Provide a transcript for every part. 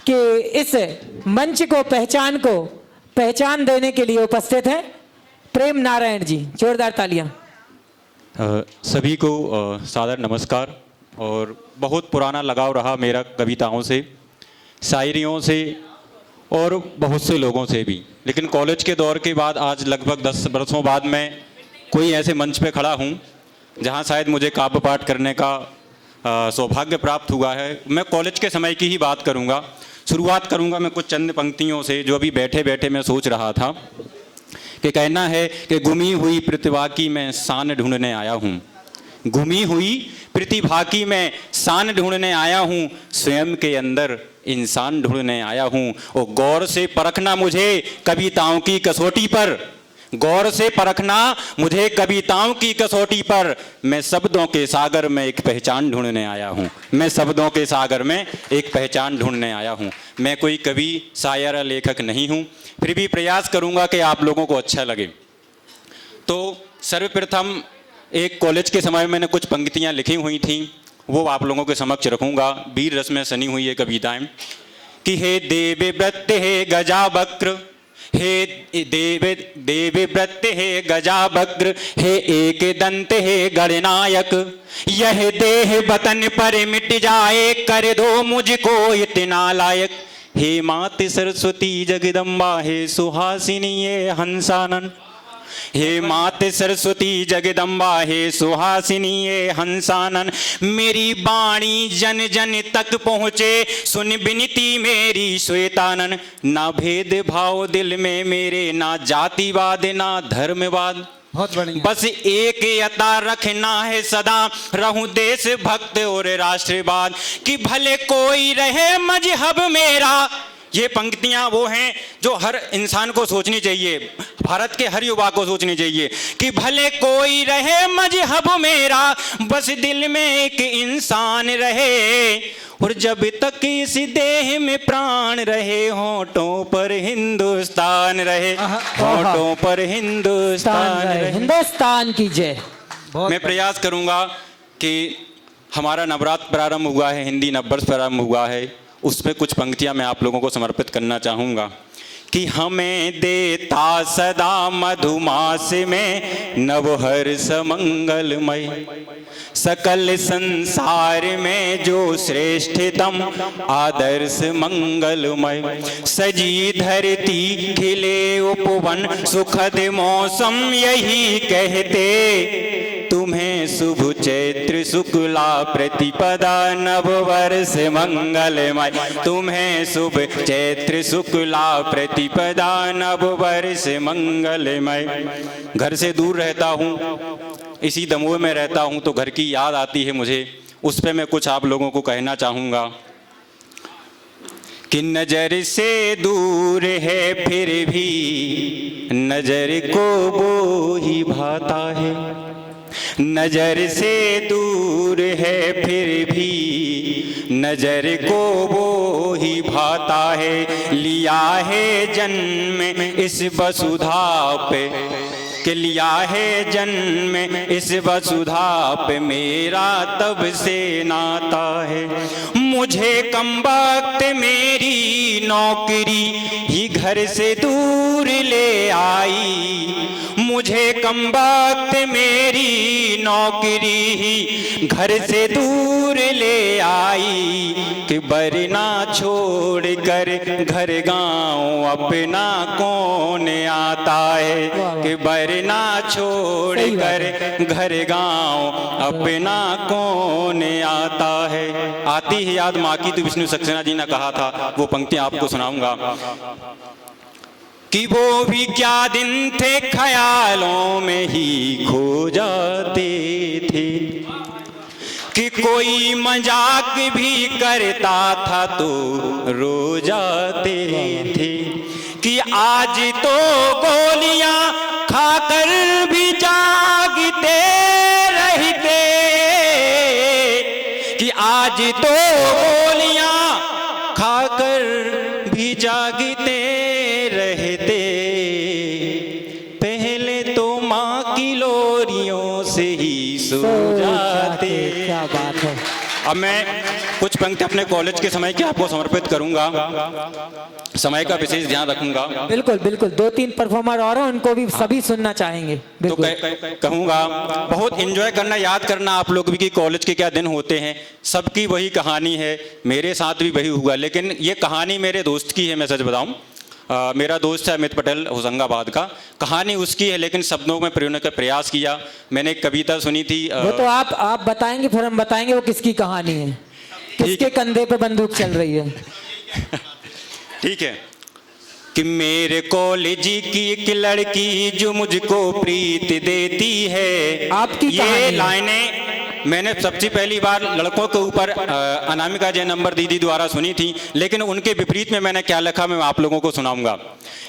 कि इस मंच को पहचान देने के लिए उपस्थित हैं प्रेम नारायण जी। जोरदार तालियां। सभी को सादर नमस्कार। और बहुत पुराना लगाव रहा मेरा कविताओं से, शायरियों से और बहुत से लोगों से भी, लेकिन कॉलेज के दौर के बाद आज लगभग 10 वर्षों बाद मैं कोई ऐसे मंच पे खड़ा हूँ जहाँ शायद मुझे काव्य पाठ करने का सौभाग्य प्राप्त हुआ है। मैं कॉलेज के समय की ही बात करूँगा। शुरुआत करूँगा मैं कुछ चंद पंक्तियों से जो अभी बैठे बैठे मैं सोच रहा था कि कहना है कि गुमी हुई प्रतिभा की मैं शान ढूंढने आया हूँ, गुमी हुई प्रतिभा की मैं शान ढूंढने आया हूँ, स्वयं के अंदर इंसान ढूंढने आया हूँ। और गौर से परखना मुझे कविताओं की कसौटी पर, गौर से परखना मुझे कविताओं की कसौटी पर, मैं शब्दों के सागर में एक पहचान ढूंढने आया हूँ, मैं शब्दों के सागर में एक पहचान ढूंढने आया हूँ। मैं कोई कवि, शायर, लेखक नहीं हूँ, फिर भी प्रयास करूँगा कि आप लोगों को अच्छा लगे। तो सर्वप्रथम एक कॉलेज के समय मैंने कुछ पंक्तियाँ लिखी हुई थी, वो आप लोगों के समक्ष रखूँगा। वीर रस में सनी हुई ये कविताएँ कि हे देव व्रत हे गजा वक्र, हे देव व्रत हे गजा वक्र, हे एक दंत हे गणनायक, यह देह वतन पर मिट जाए, कर दो मुझको इतना लायक। हे माते सरस्वती जगदम्बा, हे सुहासिनी ये हंसानन, हे माते सरस्वती जगदम्बा, हे सुहासिनी ये हंसानन, मेरी वाणी जन जन तक पहुँचे, सुन विनती मेरी श्वेतानन। ना भेद भाव दिल में मेरे, ना जातिवाद ना धर्मवाद, बहुत बढ़िया। बस एक यता रखना है सदा, रहूं देश भक्त और राष्ट्रवाद, कि भले कोई रहे मजहब मेरा। ये पंक्तियां वो हैं जो हर इंसान को सोचनी चाहिए, भारत के हर युवा को सोचनी चाहिए कि भले कोई रहे मजहब मेरा, बस दिल में एक इंसान रहे, और जब तक इस देह में प्राण रहे, होठों पर हिंदुस्तान रहे, होठों पर हिंदुस्तान रहे। हिंदुस्तान की जय। मैं प्रयास करूंगा कि हमारा नवरात्र प्रारंभ हुआ है, हिंदी नववर्ष प्रारंभ हुआ है, उसमें कुछ पंक्तियां मैं आप लोगों को समर्पित करना चाहूँगा कि हमें देता सदा मधुमास में नवहर्ष मंगलमय, सकल संसार में जो श्रेष्ठतम आदर्श मंगलमय, सजी धरती खिले उपवन सुखद मौसम यही कहते, तुम्हें शुभ चैत्र शुक्ला प्रतिपदा नववर्ष मंगलमय, तुम्हें शुभ चैत्र शुक्ला प्रतिपदा नववर्ष मंगलमय। घर से दूर रहता हूँ, इसी दमोह में रहता हूँ, तो घर की याद आती है मुझे, उस पर मैं कुछ आप लोगों को कहना चाहूँगा कि नजर से दूर है फिर भी नजर को वो ही भाता है, नजर से दूर है फिर भी नजर को वो ही भाता है, लिया है जन्म इस वसुधा पे, कि लिया है जन्म इस वसुधा पे, मेरा तब से नाता है। मुझे कम वक्त मेरी नौकरी ही घर से दूर ले आई, मुझे कम वक्त मेरी नौकरी ही घर से दूर ले आई, कि वरना छोड़ कर घर गाँव अपना कौन आता है, कि वरना छोड़ कर घर गाँव अपना कौन आता है। आती है याद माँ की, तो विष्णु सक्सेना जी ने कहा था, वो पंक्तियाँ आपको सुनाऊंगा कि वो भी क्या दिन थे ख्यालों में ही खो जाते थे, कि कोई मजाक भी करता था तो रो जाते थे, कि आज तो गोलियां खाकर भी जागते रहते, कि आज तो गोलियां खाकर भी जागते रहते, पहले तो माँ की लोरियों से ही सो जाते। क्या बात है। अब मैं कुछ पंक्ति अपने कॉलेज के समय की आपको समर्पित करूंगा। समय का विशेष ध्यान रखूंगा। बिल्कुल बिल्कुल, 2-3 परफॉर्मर और हैं, उनको भी सभी सुनना चाहेंगे। तो बिल्कुल। कहूंगा बहुत एंजॉय करना, याद करना आप लोग भी कि कॉलेज के क्या दिन होते हैं। सबकी वही कहानी है, मेरे साथ भी वही हुआ, लेकिन ये कहानी मेरे दोस्त की है। मैं सच बताऊं, मेरा दोस्त है अमित पटेल होशंगाबाद का, कहानी उसकी है, लेकिन शब्दों में प्रयोग का प्रयास किया। मैंने एक कविता सुनी थी। वो तो आप बताएंगे, फिर हम बताएंगे वो किसकी कहानी है, किसके कंधे पे बंदूक चल रही है। ठीक है। कि मेरे कॉलेज की एक लड़की जो मुझको प्रीत देती है। आपकी ये कहानी लाइनें मैंने सबसे पहली बार लड़कों के ऊपर अनामिका जय नंबर दीदी द्वारा सुनी थी, लेकिन उनके विपरीत में मैंने क्या लिखा मैं आप लोगों को सुनाऊंगा।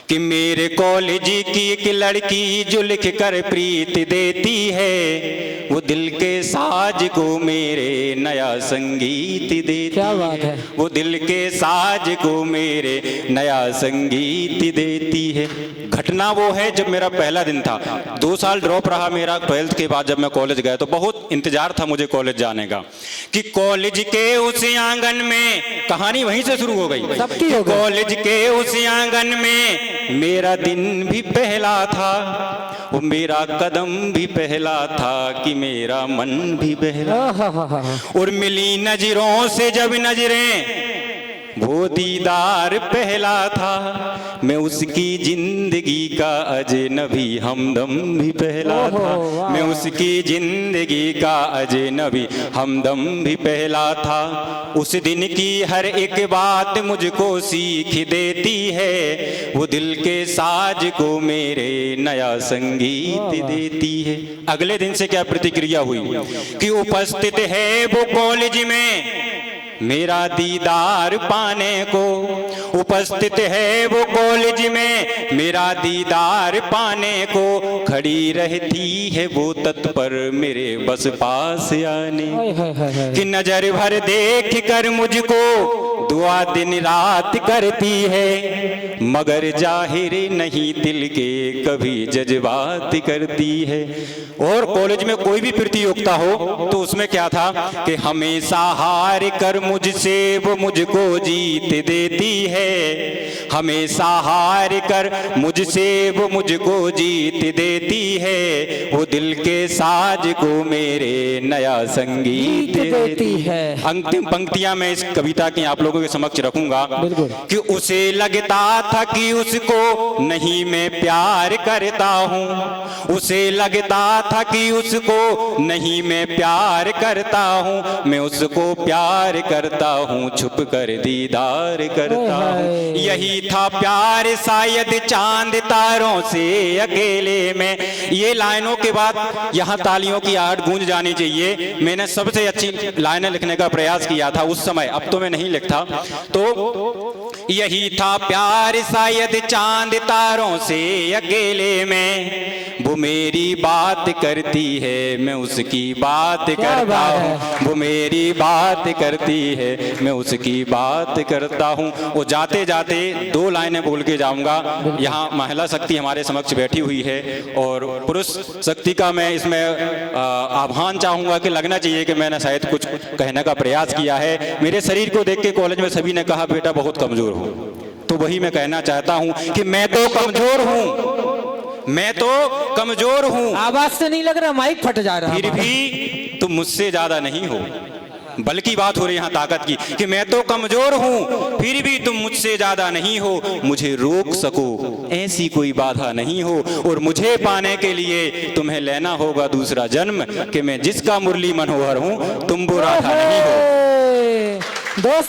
कि मेरे कॉलेज की एक लड़की जो लिख कर प्रीत देती है, वो दिल के साज को मेरे नया संगीत देती क्या बात है। वो दिल के साज को मेरे नया संगीत देती है। घटना वो है जब मेरा पहला दिन था, 2 साल ड्रॉप रहा मेरा 12th के बाद। जब मैं कॉलेज गया तो बहुत इंतजार था मुझे कॉलेज जाने का। कि कॉलेज के उस आंगन में, कहानी वहीं से शुरू हो गई। सबकी हो गई। कॉलेज के उस आंगन में मेरा दिन भी पहला था, वो मेरा कदम भी पहला था, कि मेरा मन भी पहला। और मिली नजरों से जब नजरें, वो दीदार पहला था। मैं उसकी जिंदगी का अजनबी हमदम भी पहला था। मैं उसकी जिंदगी का अजनबी हमदम भी पहला था। उस दिन की हर एक बात मुझको सीख देती है, वो दिल के साज को मेरे नया संगीत देती है। अगले दिन से क्या प्रतिक्रिया हुई कि उपस्थित है वो कॉलेज में मेरा दीदार पाने को। उपस्थित है वो कॉलेज में मेरा दीदार पाने को। खड़ी रहती है वो तत्पर मेरे बस पास आने। कि नजर भर देख कर मुझको दुआ दिन रात करती है, मगर जाहिर नहीं दिल के कभी जज्बात करती है। और कॉलेज में कोई भी प्रतियोगिता हो तो उसमें क्या था कि हमेशा हार कर मुझसे वो मुझको जीत देती है। हमेशा हार कर मुझसे वो मुझको जीत देती है। वो दिल के साज को मेरे नया संगीत देती है। अंतिम पंक्तियां मैं इस कविता की आप लोगों के समक्ष रखूंगा। कि उसे लगता था कि उसको नहीं मैं प्यार करता हूँ। उसे लगता था कि उसको नहीं मैं प्यार करता हूँ। मैं उसको प्यार करता हूँ, छुप कर दीदार करता हूँ। यही था प्यार शायद चांद तारों से अकेले में। ये लाइनों के बाद यहाँ तालियों की आहट गूंज जानी चाहिए। मैंने सबसे अच्छी लाइनें लिखने का प्रयास किया था उस समय, अब तो मैं नहीं लिखता। तो यही था प्यार शायद चांद तारों से अकेले में। वो मेरी बात करती है, मैं उसकी बात करता हूँ। वो मेरी बात करती है, मैं उसकी बात करता हूँ। वो जाते जाते 2 लाइनें बोल के जाऊंगा। यहाँ महिला शक्ति हमारे समक्ष बैठी हुई है और पुरुष शक्ति का मैं इसमें आह्वान चाहूंगा कि लगना चाहिए कि मैंने शायद कुछ कहने का प्रयास किया है। मेरे शरीर को देख के कॉलेज में सभी ने कहा बेटा बहुत कमजोर हो, तो वही मैं कहना चाहता हूँ कि मैं तो कमजोर हूँ, मैं तो कमजोर हूँ। आवाज से नहीं लग रहा, माइक फट जा रहा। फिर भी तुम मुझसे ज्यादा नहीं हो। बल्कि बात हो रही यहाँ ताकत की कि मैं तो कमजोर हूँ, फिर भी तुम मुझसे ज्यादा नहीं हो। मुझे रोक सको ऐसी कोई बाधा नहीं हो। और मुझे पाने के लिए तुम्हें लेना होगा दूसरा जन्म, कि मैं जिसका मुरली मनोहर हूँ तुम वो राधा नहीं हो। दोस्त